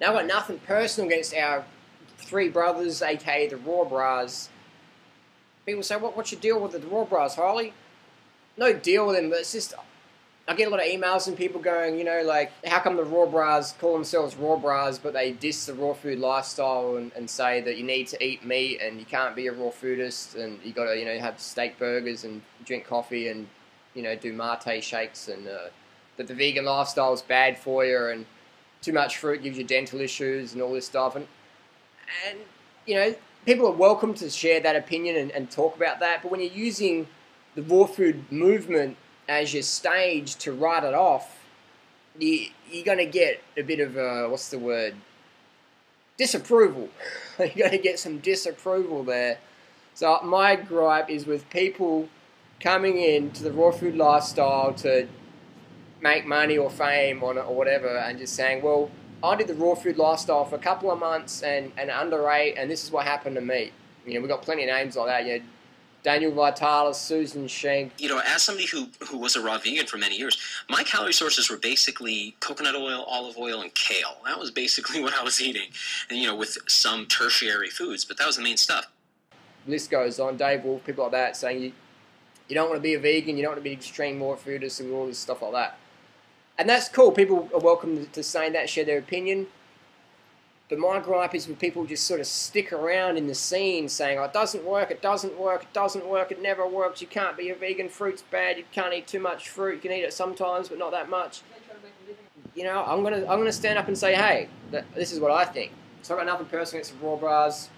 Now, I've got nothing personal against our three brothers, aka the Raw BRAHS. People say, what's your deal with the Raw BRAHS, Harley? No deal with them, but it's just, I get a lot of emails from people going, you know, like, how come the Raw BRAHS call themselves Raw BRAHS, but they diss the raw food lifestyle and say that you need to eat meat and you can't be a raw foodist and you got to, you know, have steak burgers and drink coffee and, you know, do mate shakes and that the vegan lifestyle is bad for you and too much fruit gives you dental issues and all this stuff. And you know, people are welcome to share that opinion and talk about that, but when you're using the raw food movement as your stage to write it off, you're going to get a bit of, what's the word, disapproval. You're going to get some disapproval there. So my gripe is with people coming into the raw food lifestyle to make money or fame on it or whatever and just saying, well, I did the raw food lifestyle for a couple of months and underate, and this is what happened to me. You know, we've got plenty of names like that. You know, Daniel Vitalis, Susan Schenk. You know, as somebody who was a raw vegan for many years, my calorie sources were basically coconut oil, olive oil, and kale. That was basically what I was eating, and you know, with some tertiary foods, but that was the main stuff. The list goes on. Dave Wolf, people like that, saying you don't want to be a vegan, you don't want to be extreme raw foodist and all this stuff like that. And that's cool. People are welcome to say that, share their opinion. But my gripe is when people just sort of stick around in the scene saying, oh, it doesn't work, it doesn't work, it doesn't work, it never works, you can't be a vegan, fruit's bad, you can't eat too much fruit, you can eat it sometimes, but not that much. You know, I'm gonna stand up and say, hey, this is what I think. So I've got nothing personal against the Raw BRAHS.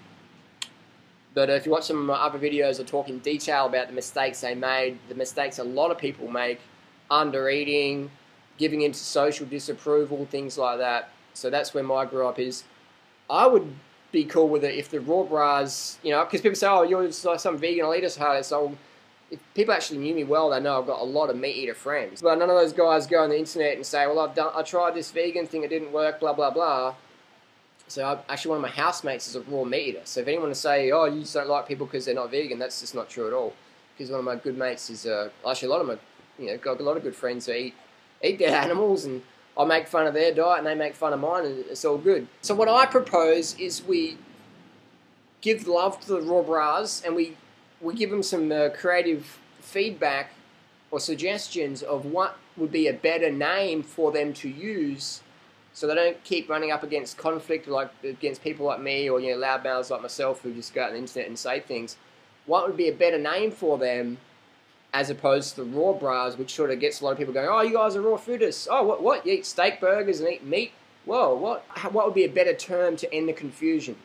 But if you watch some of my other videos, I talk in detail about the mistakes they made, the mistakes a lot of people make, under-eating, giving into social disapproval, things like that. So that's where my gripe is. I would be cool with it if the Raw BRAHS, you know, because people say, oh, you're some vegan elitist, Harley. So if people actually knew me well, they know I've got a lot of meat eater friends. But none of those guys go on the internet and say, well, I tried this vegan thing, it didn't work, blah, blah, blah. So actually one of my housemates is a raw meat eater. So if anyone to say, oh, you just don't like people because they're not vegan, that's just not true at all. Because one of my good mates is, actually a lot of my, you know, got a lot of good friends who eat dead animals, and I make fun of their diet and they make fun of mine, and it's all good. So what I propose is we give love to the Raw BRAHS and we give them some creative feedback or suggestions of what would be a better name for them to use so they don't keep running up against conflict like against people like me or, you know, loudmouths like myself who just go out on the internet and say things. What would be a better name for them as opposed to the Raw BRAHS, which sort of gets a lot of people going, oh, you guys are raw foodists. Oh, what? You eat steak burgers and eat meat? Whoa, what? What would be a better term to end the confusion?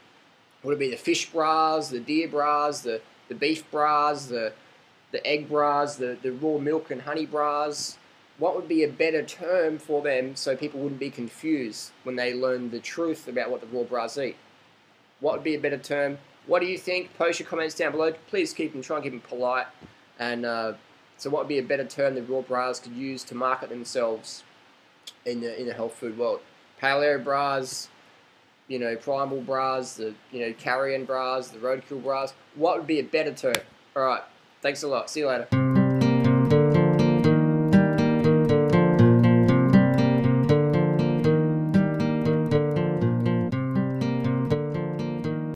Would it be the fish BRAHS, the deer BRAHS, the beef BRAHS, the egg BRAHS, the raw milk and honey BRAHS? What would be a better term for them so people wouldn't be confused when they learn the truth about what the Raw BRAHS eat? What would be a better term? What do you think? Post your comments down below. Please try and keep them polite. And so what would be a better term that Raw BRAHS could use to market themselves in the health food world? Paleo BRAHS, you know, Primal BRAHS, the, you know, Carrion BRAHS, the Roadkill BRAHS. What would be a better term? All right. Thanks a lot. See you later.